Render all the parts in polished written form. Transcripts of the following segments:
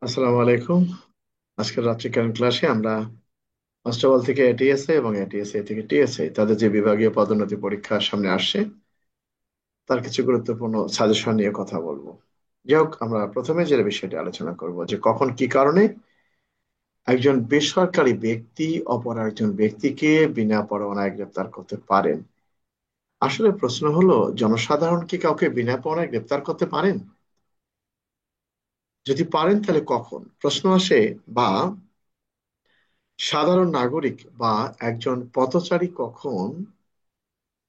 আসসালামু আলাইকুম। আজকের রাত্রিকালীন ক্লাসে আমরা অস্ট্রাবল থেকে এটিএসএ এবং এটিএসএ থেকে টিএসএ তাদের যে বিভাগীয় পদোন্নতি পরীক্ষা সামনে আসছে তার কিছু গুরুত্বপূর্ণ সাজেশন নিয়ে কথা বলবো। যাই হোক, আমরা প্রথমে যে বিষয়টি আলোচনা করব যে কখন কি কারণে একজন বেসরকারি ব্যক্তি অপর একজন ব্যক্তিকে বিনা পরোয়ানায় গ্রেপ্তার করতে পারেন। আসলে প্রশ্ন হলো, জনসাধারণ কি কাউকে বিনা পরোয়ানায় গ্রেপ্তার করতে পারেন? যদি পারেন তাহলে কখন প্রশ্ন আসে, বা সাধারণ নাগরিক বা একজন পথচারী কখন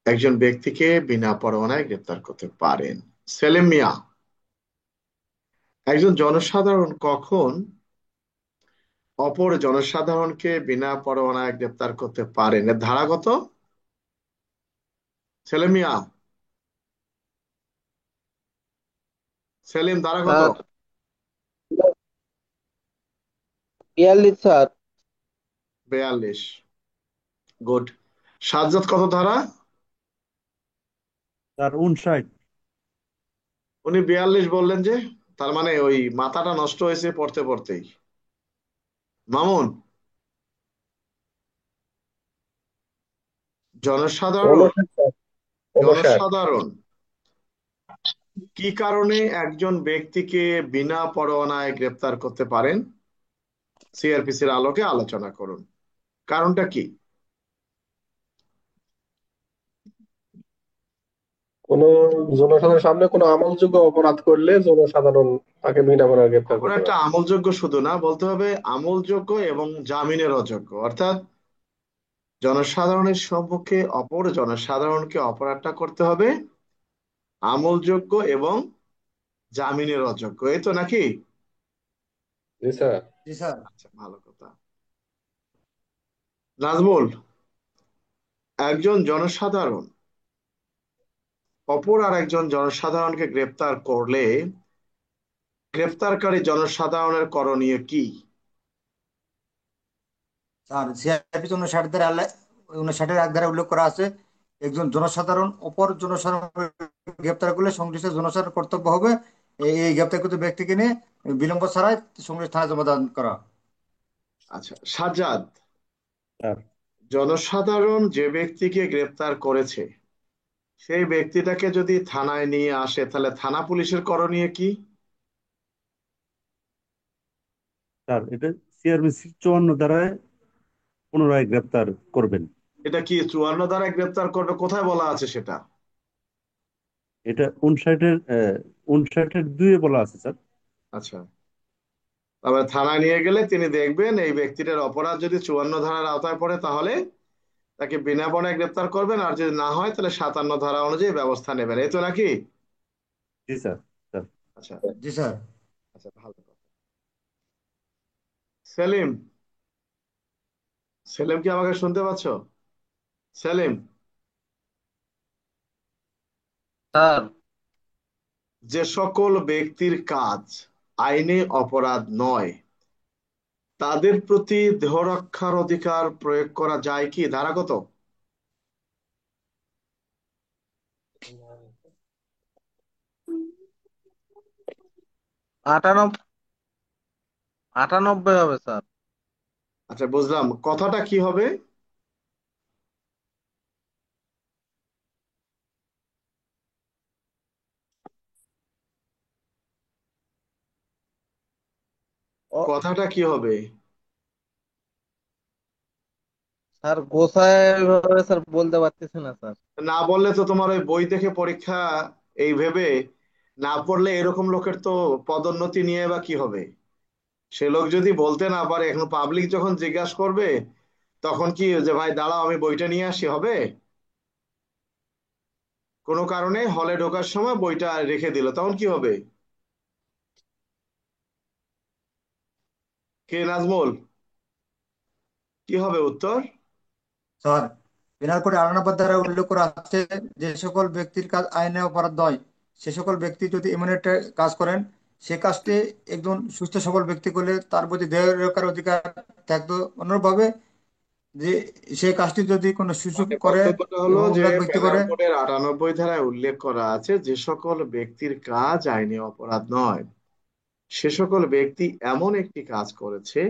একজন ব্যক্তিকে বিনা পরোয়ানায় গ্রেপ্তার করতে পারেন? সেলিম মিয়া, একজন জনসাধারণ কখন অপর জনসাধারণকে বিনা পরোয়ানায় গ্রেপ্তার করতে পারেন, এর ধারাগত? সেলিম মিয়া, সেলিম, ধারাগত? Sir 42 sir. 42। গুড। সাজ্জাদ, কত ধারা? তার 59। উনি 42 বললেন যে, তার মানে ওই মাথাটা নষ্ট হয়েছে পড়তে পড়তেই। মামুন, জনসাধারণ 59 স্যার। 59। জনসাধারণ কি কারণে একজন ব্যক্তিকে বিনা পরোয়ানায় গ্রেপ্তার করতে পারেন? সিআরপিসির আলোকে আলোচনা করুন, কারণটা কি? কোন জনসাধারণের সামনে কোনো আমলযোগ্য অপরাধ করলে জনসাধারণ তাকে বিনা পরোয়ানায় গ্রেপ্তার করতে অপরাধটা পারে। আমলযোগ্য শুধু না, বলতে হবে আমলযোগ্য এবং জামিনের অযোগ্য, অর্থাৎ জনসাধারণের সম্মুখে অপর জনসাধারণকে অপরাধটা করতে হবে আমলযোগ্য এবং জামিনের অযোগ্য, এই তো নাকি? জি স্যার। জি স্যার। আচ্ছা, ভালো কথা। নাজমুল, একজন জনসাধারণ অপর আর একজন জনসাধারণকে গ্রেপ্তার করলে গ্রেপ্তারকারী জনসাধারণের করণীয় কি? স্যার সিআরপিসি 59 এক ধারা উল্লেখ করা আছে, একজন জনসাধারণ অপর জনসাধারণ গ্রেপ্তার করলে সংশ্লিষ্ট জনসাধারণ কর্তব্য হবে এই গ্রেপ্তারকৃত ব্যক্তিকে নিয়ে বিলম্ব ছাড়াই সংশ্লিষ্ট থানায় জমা দান করা। আচ্ছা সাজ্জাদ, স্যার, জনসাধারণ যে ব্যক্তিকে গ্রেপ্তার করেছে সেই ব্যক্তিটাকে যদি থানায় নিয়ে আসে তাহলে থানা পুলিশের করণীয় কি? স্যার এটা সিআরপিসি 54 ধারায় পুনরায় গ্রেপ্তার করবেন। এটা কি 54 ধারায় গ্রেপ্তার করবে? কোথায় বলা আছে সেটা? এটা 59-এর 2-এ বলা আছে স্যার। আচ্ছা, তবে থানায় নিয়ে গেলে তিনি দেখবেন এই ব্যক্তিটার অপরাধ যদি 54 ধারার আওতায় পড়ে তাহলে তাকে বিনা পরোয়ানায় গ্রেপ্তার করবেন, আর যদি না হয় তাহলে 57 ধারা অনুযায়ী ব্যবস্থা নেবেন, এই তো নাকি? জি স্যার। স্যার। আচ্ছা। জি স্যার। আচ্ছা, ভালো কথা। সেলিম, সেলিম কি আমাকে শুনতে পাচ্ছ? সেলিম, স্যার যে সকল ব্যক্তির কাজ আইনে অপরাধ নয় তাদের প্রতি দেহরক্ষার অধিকার প্রয়োগ করা যায় কি, ধারাগত? 98, 98 হবে স্যার। আচ্ছা, বুঝলাম, কথাটা কি হবে? ও কথাটা কি হবে? স্যার, গোসায় এভাবে স্যার বলতে পারতেছি না স্যার। না বললে তো তোমার ওই বই দেখে পরীক্ষা এই ভেবে না পড়লে এরকম লোকের তো পদোন্নতি নিয়ে বা কি হবে? সে লোক যদি বলতে না পারে, এখন পাবলিক যখন জিজ্ঞাসা করবে তখন কি যে ভাই দাঁড়াও আমি বইটা নিয়ে আসি হবে? কোনো কারণে হলে ঢোকার সময় বইটা রেখে দিল, তখন কি হবে? কে, নাজমুল, কি হবে উত্তর? স্যার পেনাল কোড 98 ধারায় উল্লেখ করা আছে, যে সকল ব্যক্তির কাজ আইনে অপরাধ নয় সে সকল ব্যক্তি যদি এমন একটা কাজ করেন, সে কাজটি একজন সুস্থ সবল ব্যক্তি করলে তার প্রতি দেহ রক্ষার অধিকার থাকতো। অনুরূপভাবে যে সেই কাজটি যদি কোনো শিশু মানে করে বক্তব্যটা হলো এবং যে অজ্ঞাত ব্যক্তি পেনাল করে। কোডের 98 ধারায় উল্লেখ করা আছে যে সকল ব্যক্তির কাজ আইনি অপরাধ নয় সে সকল ব্যক্তি এমন একটি কাজ করেছে,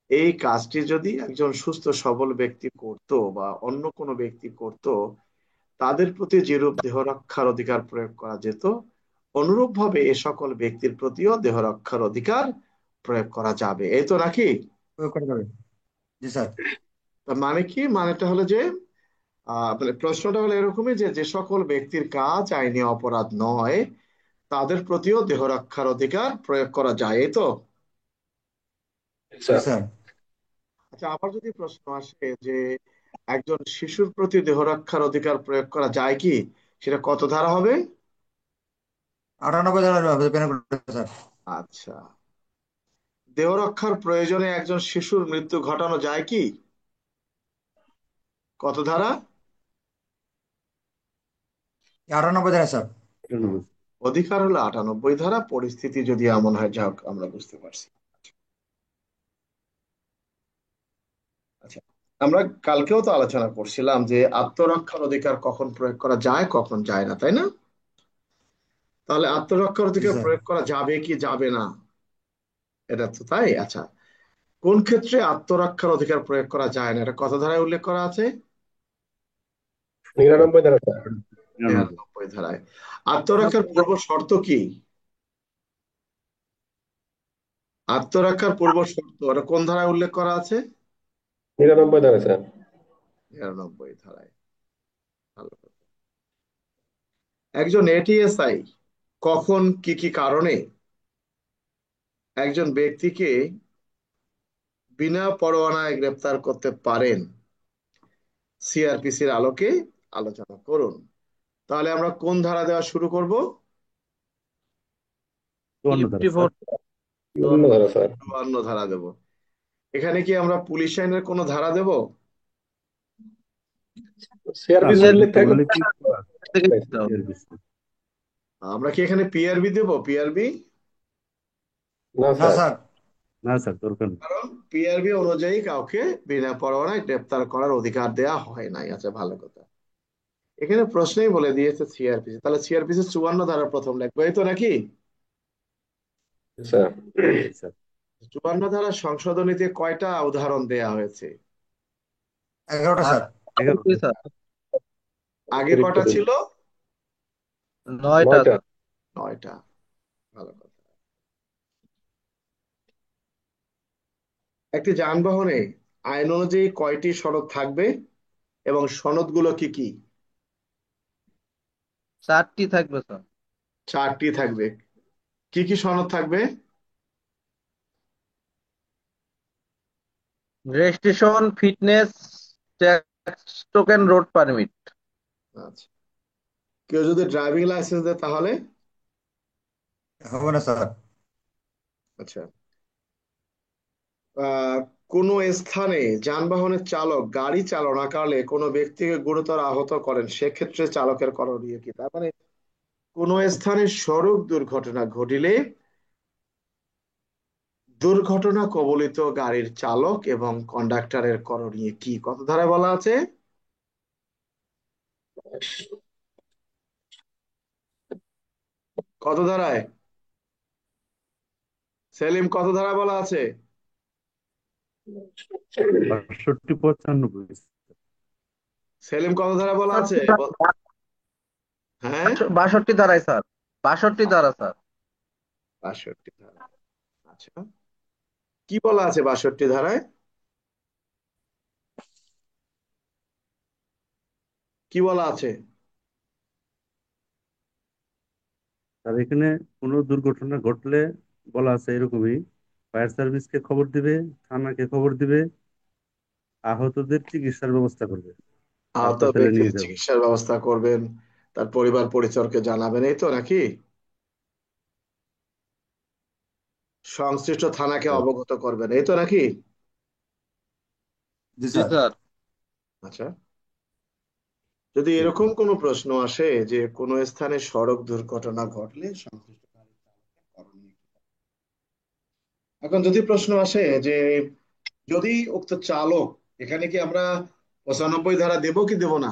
এই কাজটি যদি একজন সুস্থ সবল ব্যক্তি করত বা অন্য কোনো ব্যক্তি করত, তাদের প্রতি যেরূপ দেহ রক্ষার অধিকার প্রয়োগ করা যেত, অনুরূপ ভাবে এ সকল ব্যক্তির প্রতিও দেহ রক্ষার অধিকার প্রয়োগ করা যাবে, এই তো নাকি? প্রয়োগ করা যাবে। জি স্যার। তার মানে কি? মানেটা হলো যে মানে প্রশ্নটা হলো এরকমই যে যে সকল ব্যক্তির কাজ আইনি অপরাধ নয়, তাদের প্রতিও দেহ রক্ষার অধিকার প্রয়োগ করা যায়, এই তো? জি স্যার। স্যার। আচ্ছা, আবার যদি প্রশ্ন আসে যে একজন শিশুর প্রতি দেহ রক্ষার অধিকার প্রয়োগ করা যায় কি, সেটা কত ধারা হবে? 98 ধারা পেনাল কোড স্যার। আচ্ছা, দেহ রক্ষার প্রয়োজনে একজন শিশুর মৃত্যু ঘটানো যায় কি? কত ধারা? 98 ধারা স্যার। অধিকার হলো 98 ধারা, পরিস্থিতি যদি এমন হয়, যা হোক আমরা বুঝতে পারছি। আচ্ছা, আমরা কালকেও তো আলোচনা করছিলাম যে আত্মরক্ষার অধিকার কখন প্রয়োগ করা যায় কখন যায় না, তাই না? তাহলে আত্মরক্ষার জি অধিকার স্যার। প্রয়োগ করা যাবে কি যাবে না, এটা তো তাই। আচ্ছা, কোন ক্ষেত্রে আত্মরক্ষার অধিকার প্রয়োগ করা যায় না, এটা কত ধারায় উল্লেখ করা আছে? 99 ধারা স্যার। 93 ধারায়। আত্মরক্ষার পূর্ব শর্ত কি? আত্মরক্ষার পূর্ব শর্ত এটা কোন ধারায় উল্লেখ করা আছে? 99 ধারা স্যার। 93 ধারায়। ভালো কথা। একজন এটিএসআই কখন কি কি কারণে একজন ব্যক্তিকে বিনা পরোয়ানায় গ্রেপ্তার করতে পারেন, সিআরপিসির আলোকে আলোচনা করুন। তাহলে আমরা কোন ধারা দেওয়া শুরু করব? 54 ধারা, স্যার। 52 ধারা স্যার। 52 ধারা দেব। এখানে কি আমরা পুলিশ আইনের কোনো ধারা দেব? সিআরপিসি স্যার, উল্লেখ থাকলে তাহলে কি থেকে নাই দিতে স্যার। হবে। আমরা কি এখানে পিআরবি দেব? পিআরবি? না না স্যার। স্যার। না স্যার, দরকার নেই। কারণ পিআরবি অনুযায়ী কাউকে বিনা পরোয়ানায় গ্রেপ্তার করার অধিকার দেয়া হয় নাই। আচ্ছা, ভালো কথা। এখানে প্রশ্নেই বলে দিয়েছে সিআরপিসি, তাহলে সিআরপিসি 54 ধারা প্রথম লিখবো, এই তো নাকি? স্যার। জি, স্যার। 54 ধারা সংশোধনীতে কয়টা উদাহরণ দেয়া হয়েছে? 11টা আর স্যার। 11 স্যার আগে অতিরিক্ত কটা দিন। ছিল? 9টা 9টা। স্যার। 9টা। ভালো কথা। একটি যানবাহনে আইন অনুযায়ী কয়টি সনদ থাকবে এবং সনদগুলো কি কি? 4টি থাকবে স্যার। 4টি থাকবে। কি কি সনদ থাকবে? Registration, fitness, tax token, road permit. আচ্ছা, কেউ যদি ড্রাইভিং লাইসেন্স দেয় তাহলে? হবে না স্যার। আচ্ছা, আহ কোনো স্থানে যানবাহনের চালক গাড়ি চালনাকালে কোনো ব্যক্তিকে গুরুতর আহত করেন, সেক্ষেত্রে চালকের করণীয় কি? তার মানে কোনো স্থানে সড়ক দুর্ঘটনা ঘটিলে দুর্ঘটনা কবলিত গাড়ির চালক এবং কন্ডাক্টরের করণীয় কি, কত ধারায় বলা আছে? কত ধারায়? সেলিম, কত ধারা বলা আছে? 62, 95। সেলিম, কত ধারা বলা আছে? হ্যাঁ, 62 ধারায় স্যার। 62 ধারা স্যার। 62 ধারা। আচ্ছা, কি বলা আছে 62 ধারায়? কি বলা আছে? আর এখানে কোনো দুর্ঘটনা ঘটলে বলা আছে এরকমই, ফায়ার সার্ভিসকে খবর দিবে, থানাকে খবর দিবে, আহতদের চিকিৎসার ব্যবস্থা করবে, আহত হাসপাতালে ব্যক্তির নিয়ে যাবে। চিকিৎসার ব্যবস্থা করবেন, তার পরিবার পরিজনকে জানাবেন, এই তো নাকি? সংশ্লিষ্ট থানাকে স্যার, অবগত করবেন, এই তো নাকি? জি জি স্যার। স্যার। আচ্ছা, যদি জি, এরকম কোনো প্রশ্ন আসে যে কোনো স্থানে সড়ক দুর্ঘটনা ঘটলে সংশ্লিষ্ট গাড়ির চালকের করণীয় কি? এখন যদি প্রশ্ন আসে যে যদি উক্ত চালক, এখানে কি আমরা 95 ধারা দেব কি দেব না?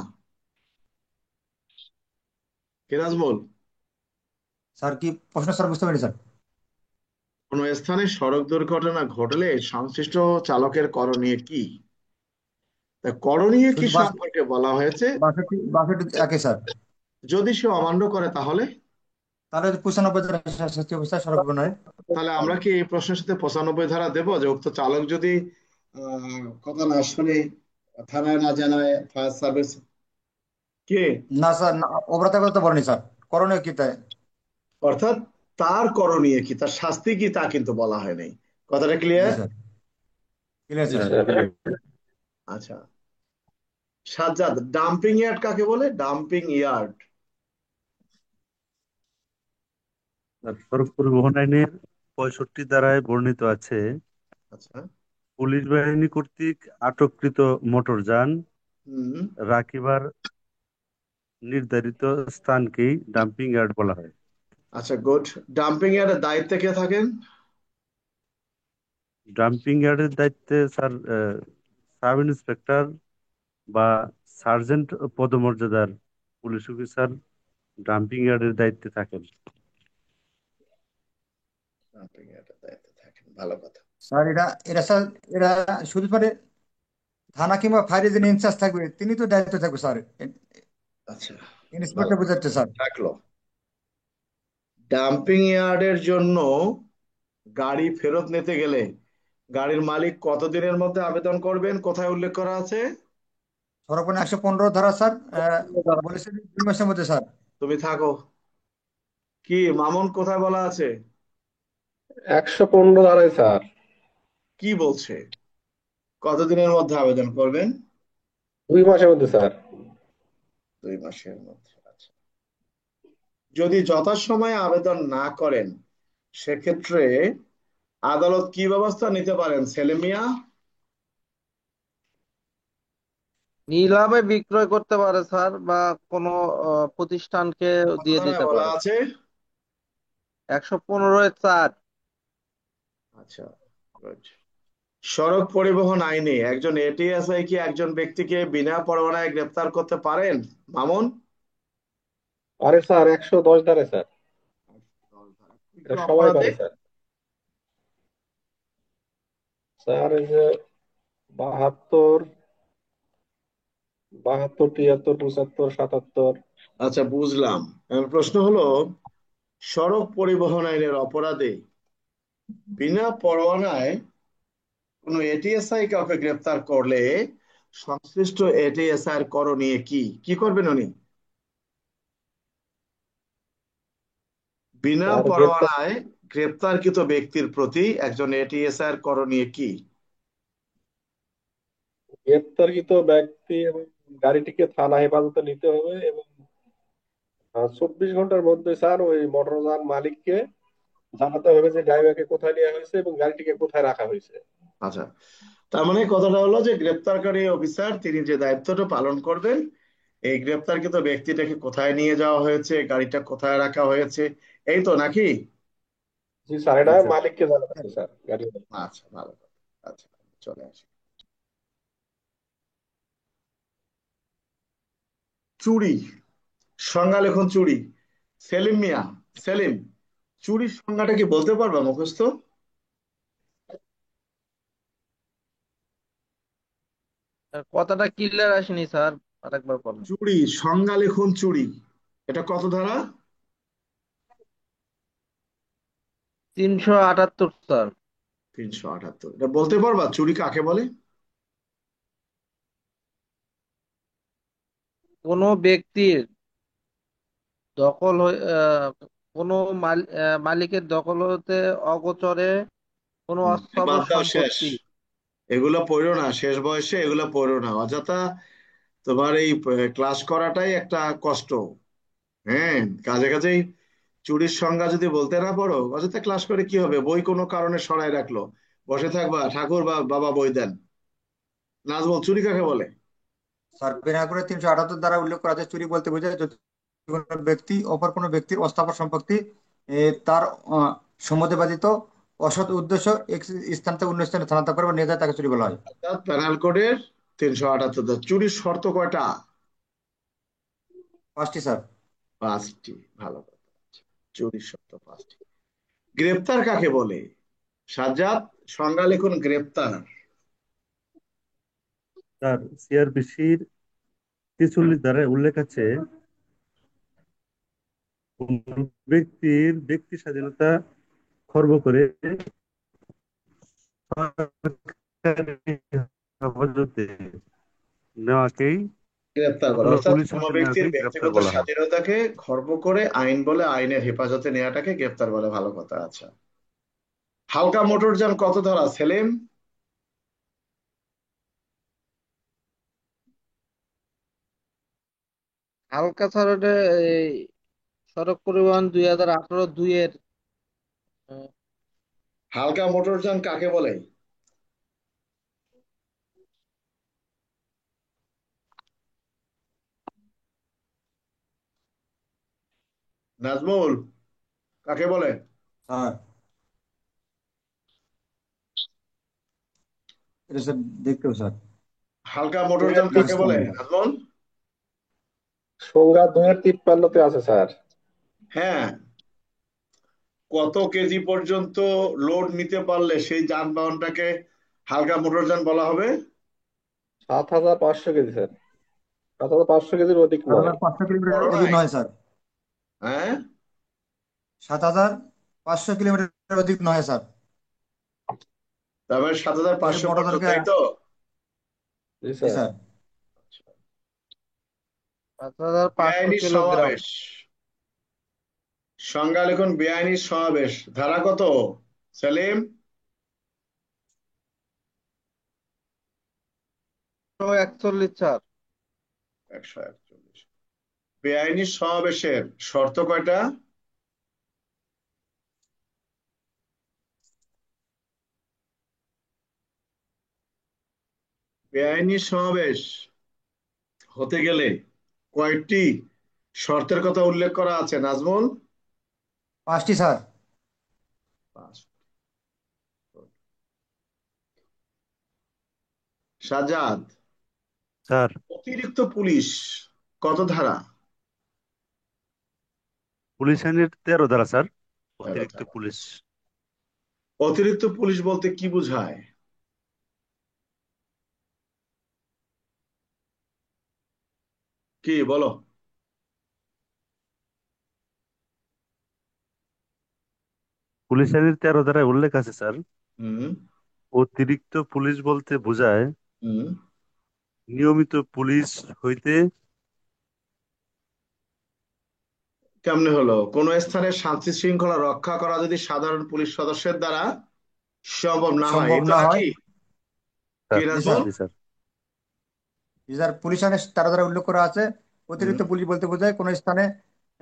কি নাজমুল? স্যার কি প্রশ্ন স্যার বুঝতে পারি স্যার। কোনো স্থানে সড়ক দুর্ঘটনা ঘটলে সংশ্লিষ্ট চালকের করণীয় কি? তা করণীয় কি শুধু বাস সম্পর্কে বলা হয়েছে। 62 একই স্যার। যদি সে অমান্য করে তাহলে তাহলে 95 ধারা শাস্তি অবস্থায় সড়ক নয়। তাহলে আমরা কি এই প্রশ্নের সাথে 95 ধারা দেবো, যে উক্ত চালক যদি কথা না শুনে, থানায় না জানায়, ফায়ার সার্ভিস কে, না স্যার, না, অপরাধের কথা তো বলেনি স্যার, করণীয় কি তাই? অর্থাৎ তার করণীয় কি, তার শাস্তি কি, তা কিন্তু বলা হয় নাই। কথাটা জি ক্লিয়ার? স্যার, ক্লিয়ার জি স্যার। স্যার। আচ্ছা, সাজ্জাদ, ডাম্পিং ইয়ার্ড কাকে বলে? Dumping yard. আর সড়ক পরিবহন আইনের 65 ধারায় বর্ণিত আছে, আচ্ছা। পুলিশ বাহিনী কর্তৃক আটককৃত মোটরযান হুম। রাখিবার নির্ধারিত স্থানকেই ডাম্পিং ইয়ার্ড বলা হয়। আচ্ছা, গুড। ডাম্পিং ইয়ার্ডের দায়িত্বে কে থাকেন? ডাম্পিং ইয়ার্ডের দায়িত্বে স্যার সাব ইন্সপেক্টর বা সার্জেন্ট পদমর্যাদার পুলিশ অফিসার ডাম্পিং ইয়ার্ডের দায়িত্বে থাকেন। ডাম্পিং ইয়ার্ডের দায়িত্বে থাকেন, ভালো কথা। স্যার এরা এরা স্যার, এরা শুধু পারে থানা কিংবা ফাঁড়ির যিনি ইনচার্জ থাকবে তিনি তো দায়িত্ব থাকবে স্যার, আচ্ছা, ভালো ইন্সপেক্টর বোঝাচ্ছে স্যার। থাকলো। ডাম্পিং ইয়ার্ডের জন্য গাড়ি ফেরত নিতে গেলে গাড়ির মালিক কতদিনের মধ্যে আবেদন করবেন, কোথায় উল্লেখ করা আছে? সড়ক আইন 115 ধারা স্যার, বলেছেন 2 মাসের মধ্যে স্যার। তুমি থাকো। কি মামুন, কোথায় বলা আছে? 115 ধারায় স্যার কি বলছে? কতদিনের মধ্যে আবেদন করবেন? 2 মাসের মধ্যে স্যার। 2 মাসের মধ্যে। আচ্ছা, যদি যথাসময়ে আবেদন না করেন সেক্ষেত্রে আদালত কি ব্যবস্থা নিতে পারেন সেলিম মিয়া? নিলামে বিক্রয় করতে পারে স্যার, বা কোনো প্রতিষ্ঠানকে কত দিয়ে ধারায় দিতে বলা পারে। আছে? 115-4। আচ্ছা, good. সড়ক পরিবহন আইনে একজন এটিএসআই কি একজন ব্যক্তিকে বিনা পরোয়ানায় গ্রেপ্তার করতে পারেন মামুন? আরে স্যার 110 ধারায় স্যার, কি কি এটা সবাই অপরাধে? পারে স্যার। স্যার এই যে 72, 72, 73, 75, 77। আচ্ছা, বুঝলাম। এখন প্রশ্ন হলো, সড়ক পরিবহন আইনের অপরাধে বিনা পরোয়ানায় কোনো এটিএসআই কাউকে গ্রেপ্তার করলে সংশ্লিষ্ট এটিএসআই এর করণীয় কি, কি করবেন উনি? বিনা স্যার পরোয়ানায় গ্রেপ্তারকৃত ব্যক্তির প্রতি একজন এটিএসআই এর করণীয় কি? গ্রেপ্তারকৃত ব্যক্তি এবং গাড়িটিকে থানা হেফাজতে নিতে হবে এবং 24 ঘন্টার মধ্যে স্যার ওই মোটরযান মালিককে জানাতে হবে যে ড্রাইভারকে কোথায় নেওয়া হয়েছে এবং গাড়িটিকে কোথায় রাখা হয়েছে। আচ্ছা, তার মানে কথাটা হলো যে গ্রেপ্তারকারী অফিসার তিনি যে দায়িত্বটা পালন করবেন, এই গ্রেপ্তারকৃত ব্যক্তিটাকে কোথায় নিয়ে যাওয়া হয়েছে, গাড়িটা কোথায় রাখা হয়েছে, এই তো নাকি? জি স্যার, এটা আচ্ছা, মালিককে জানাতে হবে স্যার, গাড়ি মালিক। আচ্ছা, ভালো কথা। আচ্ছা, চলে আসি। চুরি, সংজ্ঞা লেখন চুরি। সেলিম মিয়া, সেলিম, চুরির সংজ্ঞাটা কি বলতে পারবা মুখস্থ? কথাটা ক্লিয়ার আসেনি স্যার, আরেকবার বলেন। চুরি, সংজ্ঞা লেখন চুরি, এটা কত ধারা? 378 স্যার। 378। এটা বলতে পারবা চুরি কাকে বলে? কোনো ব্যক্তির দখল কোনো মালিকের দখল হতে অগোচরে কোনো বাদ অস্থাবর দাও, শেষ। সম্পত্তি। এগুলো পড়ো না, শেষ বয়সে এগুলো পড়ো না অযথা। তোমার এই ক্লাস করাটাই একটা কষ্ট। হ্যাঁ, কাজে কাজেই চুরির সংজ্ঞা যদি বলতে না পারো, অযথা ক্লাস করে কি হবে? বই কোনো কারণে সরায় রাখলো, বসে থাকবা, ঠাকুর বা বাবা বই দেন। নাজমল, চুরি কাকে বলে? স্যার বিনা করে 378 দ্বারা উল্লেখ করা আছে, চুরি বলতে বোঝায় যদি কোনো ব্যক্তি অপর কোনো ব্যক্তির অস্থাবর সম্পত্তি তার সম্মতি ব্যতীত অসৎ উদ্দেশ্য এক স্থান থেকে অন্য স্থানে স্থানান্তর করে বা নিয়ে যায় তাকে চুরি বলা হয়। অর্থাৎ পেনাল কোডের 378। চুরির শর্ত কয়টা? 5টি স্যার। 5টি, ভালো কথা। চুরির শর্ত 5টি। গ্রেপ্তার কাকে বলে? সাজ্জাদ, সংজ্ঞা লিখুন গ্রেপ্তার। স্যার, সিআরপিসির 43 ধারায় উল্লেখ আছে, কোন ব্যক্তির ব্যক্তি স্বাধীনতা খর্ব করে সরকারি হেফাজতে নেওয়াকেই গ্রেপ্তার বলে, অথবা অর্থাৎ পুলিশ কোনো হাতে ব্যক্তির নেওয়াকেই গ্রেপ্তার ব্যক্তিগত বলা হয়। স্বাধীনতাকে খর্ব করে আইন বলে আইনের হেফাজতে নেওয়াটাকে গ্রেপ্তার বলে। ভালো কথা। আচ্ছা, হালকা মোটরযান কত ধারা সেলিম? হালকা স্যার ওটা এই সড়ক পরিবহন 2018 2 এর আহ, হালকা মোটরযান কাকে বলে? নাজমুল, কাকে বলে? স্যার এটা স্যার দেখতে হবে স্যার। হালকা দুয়ের মোটরযান কাকে বুঝতে বলে হবে স্যার। নাজমুল? সংজ্ঞা 2-53 আছে স্যার। হ্যাঁ, কত কেজি পর্যন্ত লোড নিতে পারলে সেই যানবাহনটাকে হালকা মোটরযান বলা হবে? 7,500 কেজি স্যার। 7,500 কেজির অধিক নয়। 7,500 কিলোমিটার বড় অধিক নাই? নয় স্যার। হ্যাঁ, 7,500 কিলোমিটার অধিক নয় স্যার। তারপরে সাত হাজার ওই পাঁচশো পর্যন্ত, মোটরযানকে, তাই তো? জি জি স্যার। স্যার। 5,500 বেআইনি কিলোগ্রাম সমাবেশ, সংজ্ঞা লিখুন বেআইনি সমাবেশ। ধারা কত সেলিম? 141 স্যার। 141। বেআইনি সমাবেশের শর্ত কয়টা? বেআইনি সমাবেশ হতে গেলে কয়টি শর্তের কথা উল্লেখ করা আছে নাজমুল? 5টি স্যার। পাঁচ। সাজাদ, স্যার, অতিরিক্ত পুলিশ কত ধারা? পুলিশ আইনের 13 ধারা স্যার, 13 অতিরিক্ত ধারা। পুলিশ। অতিরিক্ত পুলিশ বলতে কি বোঝায়? কি বলো? পুলিশ আইনের 13 ধারায় উল্লেখ আছে স্যার, হুম। অতিরিক্ত পুলিশ বলতে বোঝায় হুম। নিয়মিত পুলিশ হইতে। কেমনে হলো? কোন স্থানে শান্তি শৃঙ্খলা রক্ষা করা যদি সাধারণ পুলিশ সদস্যের দ্বারা সম্ভব না হয়, সম্ভব এই তো না হয়। নাকি? কি স্যার, জি স্যার। নাজমুল? জি স্যার। জি স্যার, পুলিশ আইনে 13 ধারা উল্লেখ করা আছে। হুম। অতিরিক্ত পুলিশ বলতে বোঝায় কোনো স্থানে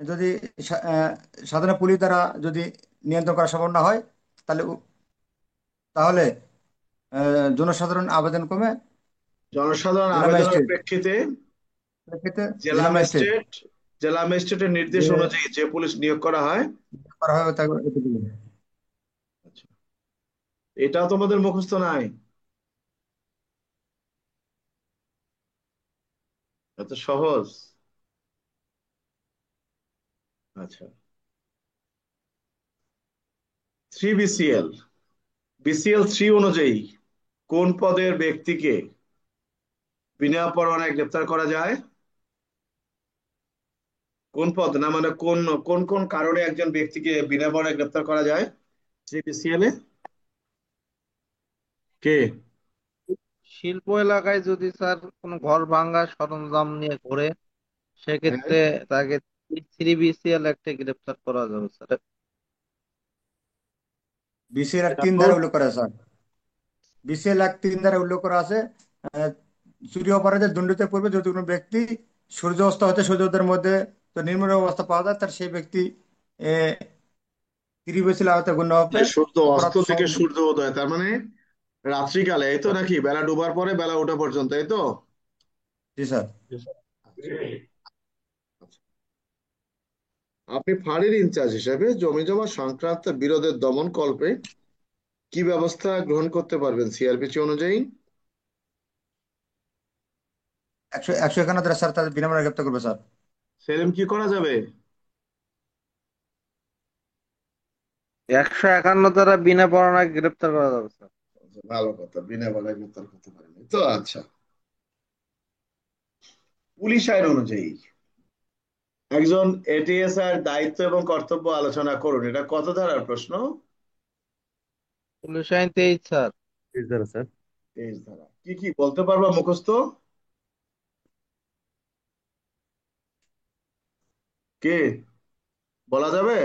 যদি সাধারণ পুলিশ দ্বারা যদি নিয়ন্ত্রণ করা সম্ভব না হয়, তাহলে তাহলে জনসাধারণ আবেদন কমে জনসাধারণ জেলা আবেদনের ম্যাজিস্ট্রেট, প্রেক্ষিতে প্রেক্ষিতে জেলা জেলা ম্যাজিস্ট্রেট ম্যাজিস্ট্রেট, জেলা ম্যাজিস্ট্রেটের নির্দেশ যে অনুযায়ী যে পুলিশ নিয়োগ করা হয়। করা হবে তাকে এতে দিবে। আচ্ছা, এটাও তোমাদের মুখস্থ নাই? এত সহজ? আচ্ছা, 3 BCL, BCL 3 অনুযায়ী কোন পদের ব্যক্তিকে বিনা পরোয়ানায় গ্রেপ্তার করা যায়? কোন পদ না, মানে কোন কোন কোন কারণে একজন ব্যক্তিকে বিনা পরোয়ানায় গ্রেপ্তার করা যায় 3 BCL এ? কে? শিল্প এলাকায় যদি স্যার কোনো ঘর ভাঙা সরঞ্জাম নিয়ে ঘোরে, হ্যাঁ, সেক্ষেত্রে তাকে 3 BCL অ্যাক্টে গ্রেপ্তার করা যাবে স্যার। বিসিএল এক এটা 3 ধারা তো- উল্লেখ করা আছে স্যার। বিসিএল এক 3 ধারা উল্লেখ করা আছে। আহ, চুরি অপরাধে দণ্ডিত পূর্বে যদি কোনো ব্যক্তি সূর্য অস্ত হতে সূর্যোদয়ের মধ্যে তো নির্মূল অবস্থা পাওয়া যায়, তার সেই ব্যক্তি 3 বিসিএল আওতায় গণ্য হবে। সূর্য অপরাধ অস্ত থেকে সূর্য উদয়, তার মানে রাত্রিকালে, এই তো নাকি? বেলা ডুবার পরে বেলা ওঠা পর্যন্ত, এই তো? জি স্যার। আচ্ছা। আচ্ছা। আপনি ফাঁড়ির ইনচার্জ হিসেবে জমি জমা সংক্রান্ত বিরোধের দমন কল্পে কি ব্যবস্থা গ্রহণ করতে পারবেন সিআরপিসি অনুযায়ী? 151 ধারা স্যার তাদের বিনামূল্যে গ্রেপ্তার করবে স্যার। সেলিম, কি করা যাবে? 151 দ্বারা বিনা পরোয়ানায় গ্রেপ্তার করা যাবে স্যার। ভালো কথা, বিনা বাধায় গ্রেপ্তার করতে পারেনি তো। আচ্ছা, পুলিশ আইন অনুযায়ী একজন এটিএস এর দায়িত্ব এবং কর্তব্য আলোচনা করুন। এটা কত ধারার প্রশ্ন? পুলিশ আইন 23 স্যার। এই দ্বারা স্যার। 23 ধারা। কি কি বলতে পারবা মুখস্থ? কে বলা যাবে?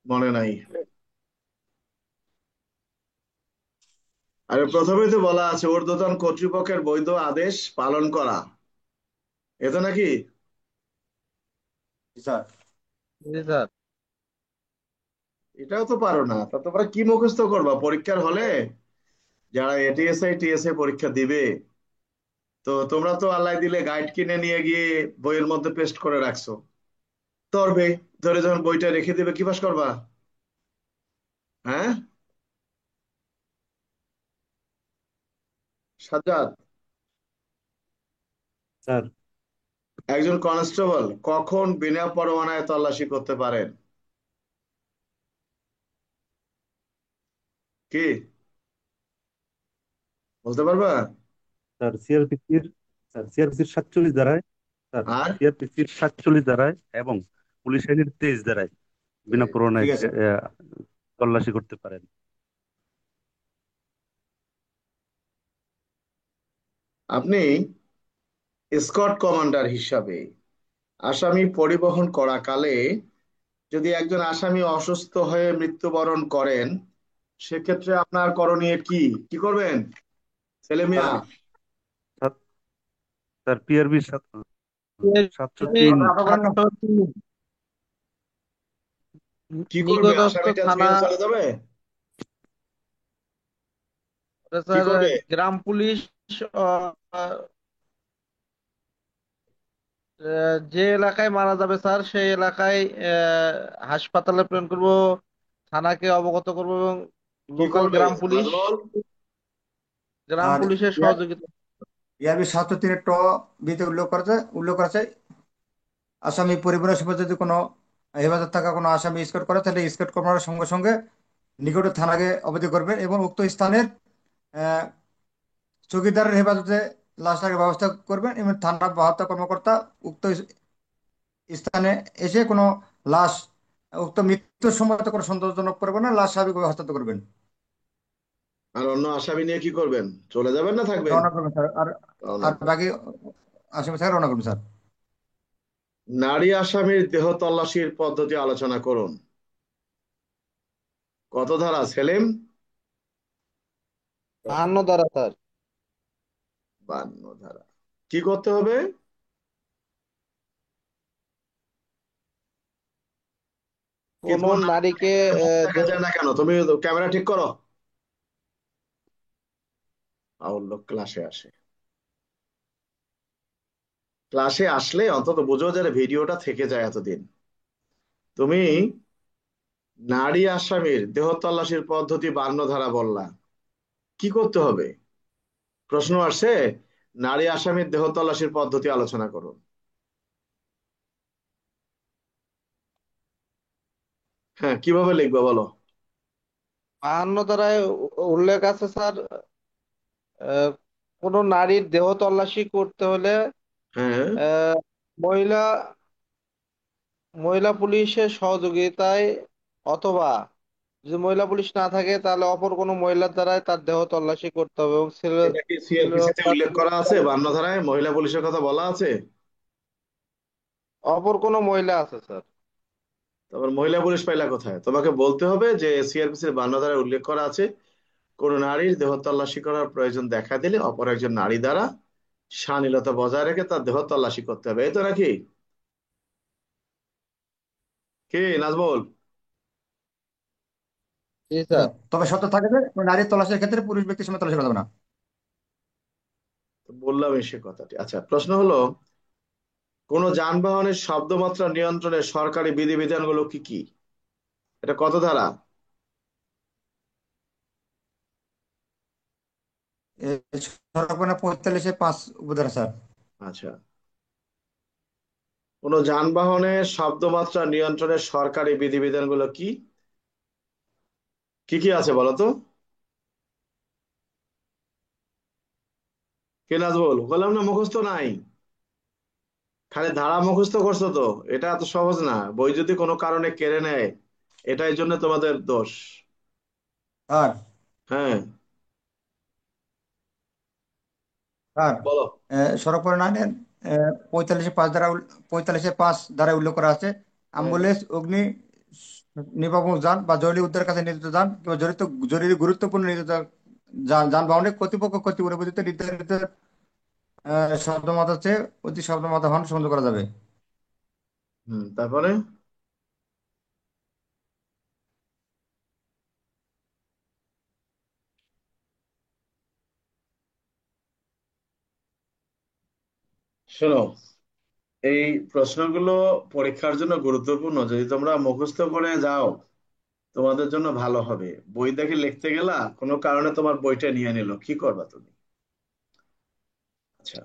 মনে নাই? আরে প্রথমেই তো বলা আছে ঊর্ধ্বতন কর্তৃপক্ষের বৈধ আদেশ পালন করা, এটা নাকি? জি স্যার। জি স্যার। এটাও তো পারো না, তা তোমরা কি মুখস্থ করবা পরীক্ষার হলে? যারা এটিএসআই টিএসআই পরীক্ষা দিবে, তো তোমরা তো আল্লাহ দিলে গাইড কিনে নিয়ে গিয়ে বইয়ের মধ্যে পেস্ট করে রাখছো, ধরবে, ধরে যখন বইটা রেখে দিবে কি পাস করবা? হ্যাঁ সাজ্জাদ, স্যার একজন কনস্টেবল কখন বিনা পরোয়ানায় তল্লাশি করতে পারেন? কি বলতে পারবা? স্যার সিআরপিসির স্যার সিআরপিসির 47 ধারায়, স্যার আর সিআরপিসির 47 ধারায় এবং পুলিশ আইনের 23 ধারায় বিনা পরোয়ানায় ঠিক আছে। তল্লাশি করতে পারেন। আপনি স্কট কমান্ডার হিসাবে আসামি পরিবহন করাকালে যদি একজন আসামি অসুস্থ হয়ে মৃত্যুবরণ করেন, সেক্ষেত্রে আপনার করণীয় কি? কি করবেন ছেলে মিয়া? Sir sir sir PRB 703। আপনারা করেন না? 703 কি করবে? নিকটস্থ আসামিটা থানা, ছেড়ে চলে যাবে? কি স্যার করবে? গ্রাম পুলিশ, আহ, যে এলাকায় মারা যাবে স্যার সেই এলাকায় হাসপাতালে প্রেরণ করব, থানাকে অবগত করব এবং কি লোকাল করবে নাজমল? আর গ্রাম পুলিশের সহযোগিতা। ইয়ারবি 703 বিতে উল্লেখ করেছে আসামি পরিবারের সাথে যদি কোনো হেফাজত থাকা কোনো আসামি স্কট করে তাহলে স্কট করার সঙ্গে সঙ্গে নিকটে থানাকে অবধি করবেন এবং উক্ত স্থানের আহ, চৌকিদারের হেফাজতে লাশ রাখার ব্যবস্থা করবেন এবং থানা বাহত্তর কর্মকর্তা উক্ত স্থানে এসে কোনো লাশ উক্ত মৃত্যুর সময় তো কোনো সন্তোষজনক করবেন না, লাশ স্বাভাবিকভাবে হস্তান্তর করবেন। আর অন্য আসামি নিয়ে কি করবেন? চলে যাবেন না থাকবেন? রওনা করবেন স্যার। আর রওনা আর করবেন। বাকি আসামি স্যার রওনা করবেন স্যার। নারী আসামির দেহ তল্লাশির পদ্ধতি আলোচনা করুন। কত ধারা সেলিম? 52 দ্বারা স্যার। 52 ধারা। কি করতে হবে? কোন কিন্তু না নারীকে মুখ দেখা যায় না কেন? তুমি ক্যামেরা ঠিক করো। আউল লোক ক্লাসে আসে, ক্লাসে আসলে অন্তত বুঝো যে ভিডিওটা থেকে যায় এতদিন। তুমি নারী আসামির দেহ তল্লাশির পদ্ধতি 52 ধারা বললা, কি করতে হবে? প্রশ্ন আসছে নারী আসামির দেহ তল্লাশির পদ্ধতি আলোচনা করুন। হ্যাঁ, কিভাবে লিখবে বলো? 52 দ্বারায় উল্লেখ আছে স্যার, আহ, কোন নারীর দেহ তল্লাশি করতে হলে হ্যাঁ, আহ, মহিলা মহিলা পুলিশের সহযোগিতায় অথবা যদি মহিলা পুলিশ না থাকে তাহলে অপর কোনো মহিলার দ্বারাই তার দেহ তল্লাশি করতে হবে এবং ছেলে এটা কি ছেলে সিআরপিসি হোক তে বা উল্লেখ মেয়ে করা আছে? হোক, 52 ধারায় মহিলা পুলিশের কথা বলা আছে? অপর কোনো মহিলা আছে স্যার। তারপর মহিলা পুলিশ পাইলা কোথায়? তোমাকে বলতে হবে যে সিআরপিসির 52 ধারায় উল্লেখ করা আছে কোন নারীর দেহ তল্লাশি করার প্রয়োজন দেখা দিলে অপর একজন নারী দ্বারা শালীনতা বজায় রেখে তার দেহ তল্লাশি করতে হবে, এই তো নাকি? কি নাজমুল? জি স্যার। তবে শর্ত থাকে যে নারীর তল্লাশের ক্ষেত্রে পুরুষ ব্যক্তির সময় তল্লাশি করা যাবে না। তো বললাম সে কথাটি। আচ্ছা, প্রশ্ন হলো কোন যানবাহনের শব্দমাত্রা নিয়ন্ত্রণের সরকারি বিধিবিধানগুলো কি কি? এটা কত ধারা? সরকার 45-5 উপধারা স্যার। আচ্ছা, কোনো যানবাহনের শব্দমাত্রা নিয়ন্ত্রণের সরকারি বিধিবিধানগুলো কি কি কি আছে বলো তো? কে নাজবুল বললাম না, মুখস্থ নাই, খালি ধারা মুখস্থ করছো তো। এটা এত সহজ না, বই যদি কোনো কারণে কেড়ে নেয় এটাই জন্য তোমাদের দোষ। স্যার হ্যাঁ, স্যার বলো। সড়ক পরিবহন আইনের 45(5) ধারা উল্লেখ করা আছে, হ্যাঁ। অ্যাম্বুলেন্স, অগ্নি নির্বাপক যান বা জরুরি উদ্ধার কাছে নিয়োজিত যান কিংবা জরুরি গুরুত্বপূর্ণ নিয়োজিত যানবাহনে কর্তৃপক্ষ কর্তৃক অনুমোদিত নির্ধারিত শব্দমাত্রা চেয়ে অতি শব্দমাত্রা হর্ন সংযোগ করা যাবে। তারপরে শোনো, এই প্রশ্নগুলো পরীক্ষার জন্য গুরুত্বপূর্ণ। যদি তোমরা মুখস্থ করে যাও তোমাদের জন্য ভালো হবে। বই দেখে লিখতে গেলা, কোনো কারণে তোমার বইটা নিয়ে নিল, কি করবা তুমি? আচ্ছা,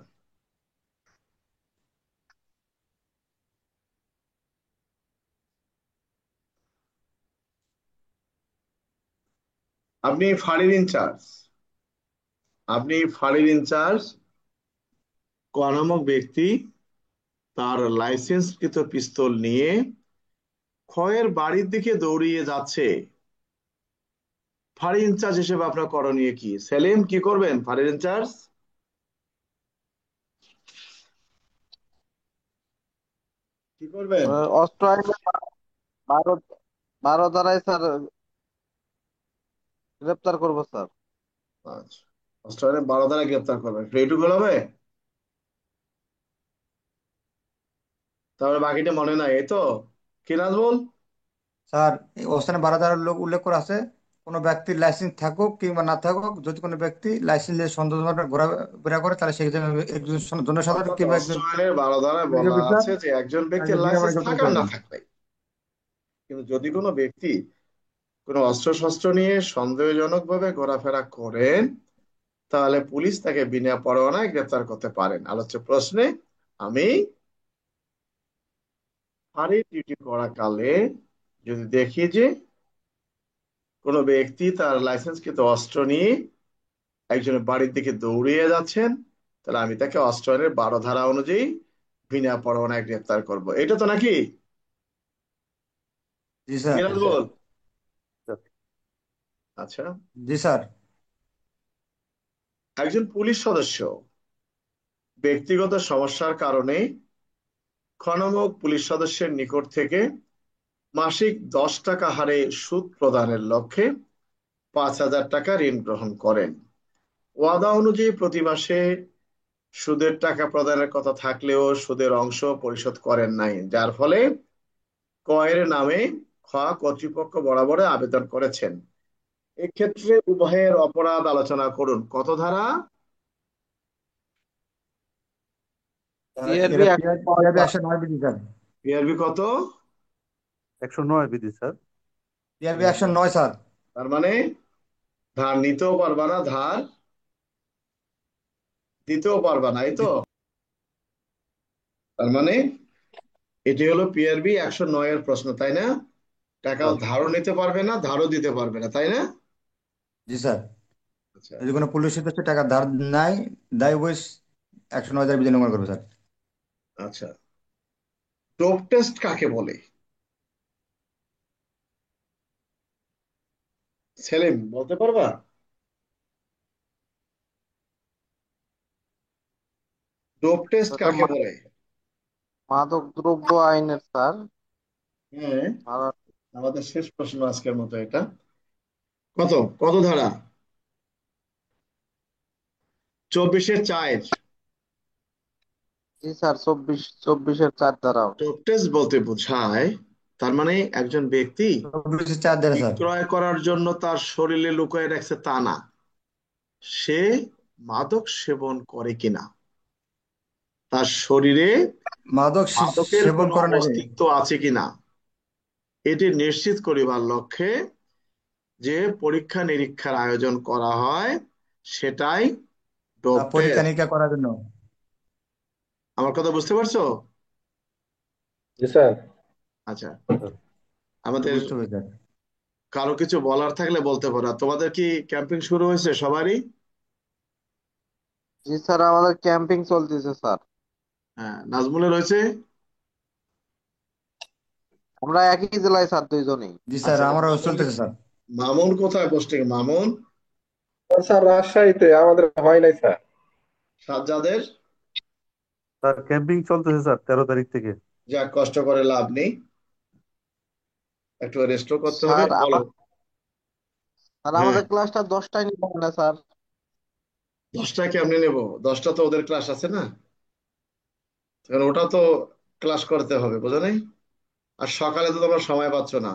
আপনি ফাঁড়ির ইনচার্জ, আপনি ফাঁড়ির ইনচার্জ। ক নামক ব্যক্তি তার লাইসেন্সকৃত পিস্তল নিয়ে খয়ের বাড়ির দিকে দৌড়িয়ে যাচ্ছে। ফাঁড়ি ইনচার্জ হিসেবে আপনার করণীয় কি? সেলিম, কি করবেন ফাঁড়ির ইনচার্জ? কি করবেন? অস্ত্র আইনে 12 12 ধারায় স্যার গ্রেপ্তার করবো স্যার। আচ্ছা, অস্ট্রেলিয়ার 12 ধারা গ্রেপ্তার করবেন, এইটুকু হবে? তাহলে বাকিটা মনে নাই, এই তো। কি নাজবুল? স্যার এই অবস্থানে 12 ধারার উল্লেখ করা আছে, কোনো ব্যক্তির লাইসেন্স থাকুক কিংবা না থাকুক, যদি কোনো ব্যক্তি লাইসেন্স নিয়ে সন্দেহজনক ঘোরাফেরা করে তাহলে সেই জন্য একজন জনসাধারণ অর্থাৎ কিংবা একজন অস্ট্রেলিয়ার 12 ধারায় পুলিশ বলা অফিসার আছে যে একজন তাকে ব্যক্তির বিনা লাইসেন্স বাণিজ্য করতে থাকার না পারবেন। থাকবে, কিন্তু যদি কোনো ব্যক্তি কোনো অস্ত্র শস্ত্র নিয়ে সন্দেহজনক ভাবে ঘোরাফেরা করেন তাহলে পুলিশ তাকে বিনা পরোয়ানায় গ্রেফতার করতে পারেন। আলোচ্য প্রশ্নে আমি ফাঁড়ির ডিউটি করাকালে যদি দেখি যে কোনো ব্যক্তি তার লাইসেন্সকৃত অস্ত্র নিয়ে একজনের বাড়ির দিকে দৌড়িয়ে যাচ্ছেন, তাহলে আমি তাকে অস্ত্র আইনের 12 ধারা অনুযায়ী বিনা পরোয়ানায় গ্রেফতার করব। এটা তো নাকি? জি কি স্যার। নাজবুল? আচ্ছা, জি স্যার। একজন পুলিশ সদস্য ব্যক্তিগত সমস্যার কারণে খনমক পুলিশ সদস্যের নিকট থেকে মাসিক 10 টাকা হারে সুদ প্রদানের লক্ষ্যে 5,000 টাকা ঋণ গ্রহণ করেন। ওয়াদা অনুযায়ী প্রতি মাসে সুদের টাকা প্রদানের কথা থাকলেও সুদের অংশ পরিশোধ করেন নাই, যার ফলে কয়ের নামে খ কর্তৃপক্ষ বরাবর আবেদন করেছেন। এক্ষেত্রে উভয়ের অপরাধ আলোচনা করুন। কত ধারা? বিএনপি এটা 109 পিআরবি স্যার। 109 বিধি স্যার। পিআরবি কত? 109 বিধি স্যার। PRB 109 sir. তার মানে ধার নিতেও পারবা না, ধার দিতেও পারবা না, এই তো। তার মানে এটি হলো পিআরবি 109 এর প্রশ্ন, তাই না? টাকাও স্যার ধারও নিতে পারবে না, ধারও দিতে পারবে না, তাই না? জি স্যার। আচ্ছা, যদি কোনো পুলিশ সদস্য টাকা ধার নাই, দায় বইস 109 বিধি লঙ্ঘন করবে স্যার। আচ্ছা, ডোপ টেস্ট কাকে বলে? সেলিম, বলতে পারবা? ডোপ টেস্ট এটা কাকে বলে? মাদক দ্রব্য আইনের স্যার। হ্যাঁ, আর আমাদের শেষ প্রশ্ন আজকের মতো এটা। কত কত ধারা? 24-এর 4। জি স্যার, 24-এর 4 ধারাও। ডোপ টেস্ট বলতে বোঝায়, তার মানে একজন ব্যক্তি 24-4 স্যার। বিক্রয় করার জন্য তার শরীরে লুকিয়ে রাখছে তা না, সে মাদক সেবন করে কিনা, তার শরীরে মাদক মাদকের সেবন কোনো করে নাকি? অস্তিত্ব আছে কিনা এটি নিশ্চিত করিবার লক্ষ্যে যে পরীক্ষা নিরীক্ষার আয়োজন করা হয় সেটাই ডোপ পরীক্ষা টেস্ট। নিরীক্ষা করার জন্য। আমার কথা বুঝতে পারছো? জি স্যার। আচ্ছা, স্যার, আমাদের বুঝতে পেরেছি স্যার। কারো কিছু বলার থাকলে বলতে পারো। আর তোমাদের কি ক্যাম্পিং শুরু হয়েছে সবারই? জি স্যার, আমাদের ক্যাম্পিং চলতেছে স্যার। হ্যাঁ, নাজমুলের রয়েছে। আমরা একই জেলায় স্যার, দুইজনেই। জি স্যার, আচ্ছা, তা আমারও মামুন, চলতেছে স্যার। মামুন কোথায় পোস্টিং? মামুন স্যার রাজশাহীতে আমাদের হয় নাই স্যার। সাজ্জাদের? স্যার ক্যাম্পিং চলতেছে স্যার 13 তারিখ থেকে। যা, কষ্ট করে লাভ নেই, একটু রেস্টও করতে হবে। স্যার বলো। আর হ্যাঁ, আমাদের ক্লাসটা 10টায় নিতে হবে না স্যার? 10টায় কেমনে নেবো? 10টা তো ওদের ক্লাস আছে না, কারণ ওটা তো ক্লাস করতে হবে, বুঝো নাই? আর সকালে তো তোমরা সময় পাচ্ছ না,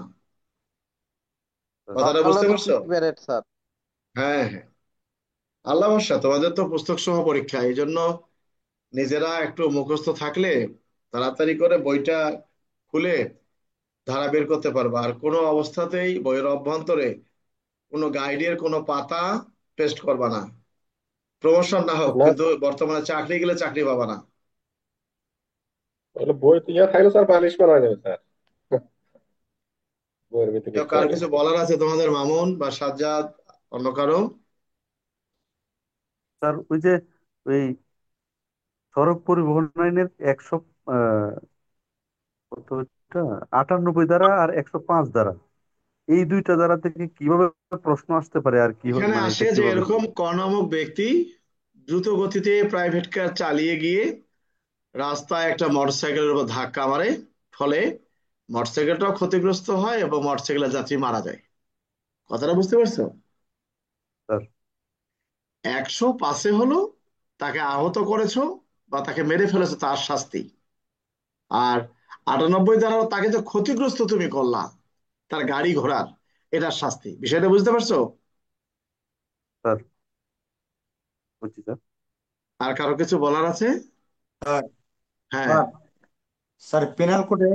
স্যার, কথাটা সকালে বুঝতে তো পারছো? Parade sir. হ্যাঁ, হ্যাঁ, আল্লাহ ভরসা। তোমাদের তো পুস্তক সহ পরীক্ষা, এই জন্য নিজেরা একটু মুখস্থ থাকলে তাড়াতাড়ি করে বইটা খুলে ধারা বের করতে পারবা। আর কোনো অবস্থাতেই বইয়ের অভ্যন্তরে কোনো গাইডের কোনো পাতা পেস্ট করবা না। প্রমোশন না হোক, না কিন্তু স্যার, বর্তমানে চাকরি গেলে চাকরি পাবা না। তাহলে বই ইয়া থাকলে স্যার পানিশমেন্ট হয়ে যাবে স্যার, বইয়ের ভিতরে কেউ, লিখতে কার হলে। কিছু বলার আছে তোমাদের? মামুন বা সাজ্জাদ, অন্য কারো? স্যার ওই যে ওই সড়ক পরিবহন আইনের 100 কত ওইটা, 98 ধারা আর 105 ধারা, এই দুইটা ধারা থেকে কিভাবে প্রশ্ন আসতে পারে আর কি এখানে মানে আসে এটা যে কিভাবে এরকম কি? ক নামক ব্যক্তি দ্রুত গতিতে প্রাইভেট কার চালিয়ে গিয়ে রাস্তায় একটা মোটরসাইকেলের উপর ধাক্কা মারে, ফলে মোটরসাইকেলটাও ক্ষতিগ্রস্ত হয় এবং মোটরসাইকেলের যাত্রী মারা যায়। কথাটা বুঝতে পারছো? স্যার 105-এ হলো তাকে আহত করেছো বা তাকে মেরে ফেলেছো, তার শাস্তি। আর 98 দ্বারা তাকে যে ক্ষতিগ্রস্ত তুমি করলা, তার গাড়ি ঘোড়ার, এটার শাস্তি। বিষয়টা বুঝতে পারছো? স্যার বলছি স্যার। আর কারো কিছু বলার আছে? স্যার, হ্যাঁ, স্যার, স্যার পেনাল কোডে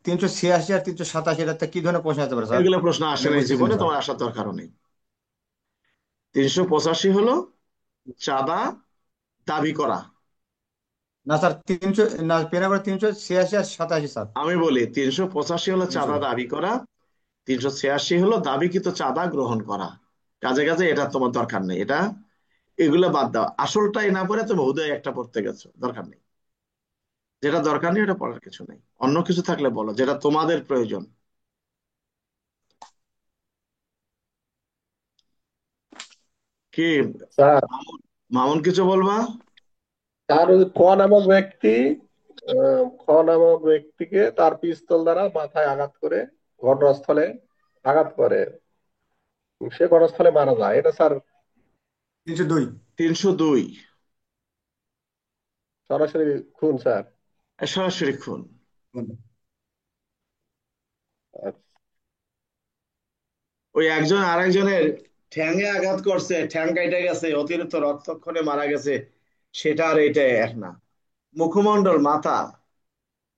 386 আর 387 এটাতে কি ধরনের প্রশ্ন আসতে পারে স্যার? এগুলো প্রশ্ন আসে আমি নাই বুঝতেছি না জীবনে, স্যার। তোমার আসার দরকার নেই। 385 হলো চাঁদা দাবি করা। না স্যার, 300, না পেনাল কোডে 386 আর 87 স্যার। আমি বলি, 385 হলো চাঁদা 300। দাবি করা, 386 হলো দাবিকৃত চাঁদা গ্রহণ করা। কাজে কাজে এটা তোমার দরকার নেই, এটা এগুলো বাদ দাও। আসলটাই না পড়ে তুমি হুদয় একটা পড়তে গেছো, দরকার নেই। যেটা দরকার নেই ওটা পড়ার কিছু নেই। অন্য কিছু থাকলে বলো, যেটা তোমাদের প্রয়োজন। কি স্যার, মামুন, মামুন কিছু বলবা? তার ওই খ নামক ব্যক্তি, খ নামক ব্যক্তিকে তার পিস্তল দ্বারা মাথায় আঘাত করে ঘটনাস্থলে আঘাত করে, সে ঘটনাস্থলে মারা যায়, এটা স্যার 302। 302 সরাসরি খুন স্যার। সরাসরি খুন। আচ্ছা। ওই একজন আরেকজনের ঠ্যাঙে আঘাত করছে, ঠ্যাং কাইটা গেছে, অতিরিক্ত রক্তক্ষরণে মারা গেছে, সেটা আর এটা এক না। মুখমণ্ডল, মাথা,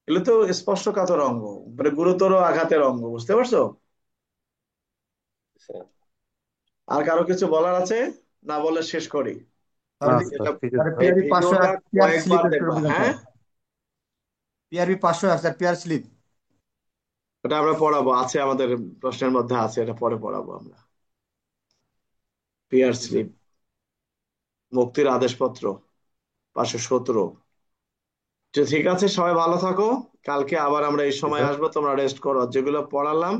এগুলো তো স্পর্শকাতর অঙ্গ, মানে গুরুতর আঘাতের অঙ্গ, বুঝতে পারছো? আর কারো কিছু বলার আছে? না বলে শেষ করি। স্যার, না এটা, স্যার ঠিক স্যার আছে স্যার। এই পিআরবি 500 ভিডিওটা পিআর স্লিপ কয়েকবার একটু দেখবা, বুঝান হ্যাঁ? Sir. PRB 500 sir, PR slip. ওটা আমরা পড়াবো, আছে আমাদের প্রশ্নের মধ্যে আছে, এটা পরে পড়াবো আমরা। পিয়ার স্লিপ, মুক্তির আদেশপত্র 517। তো ঠিক আছে, সবাই ভালো থাকো। কালকে আবার আমরা এই জি সময় স্যার। আসবো, তোমরা রেস্ট করো। যেগুলো পড়ালাম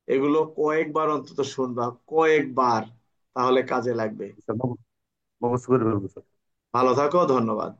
এগুলো কয়েকবার অন্তত শুনবা, কয়েকবার, তাহলে কাজে লাগবে। জি স্যার, মুখস্থ করে ফেলবো স্যার। ভালো থাকো, ধন্যবাদ।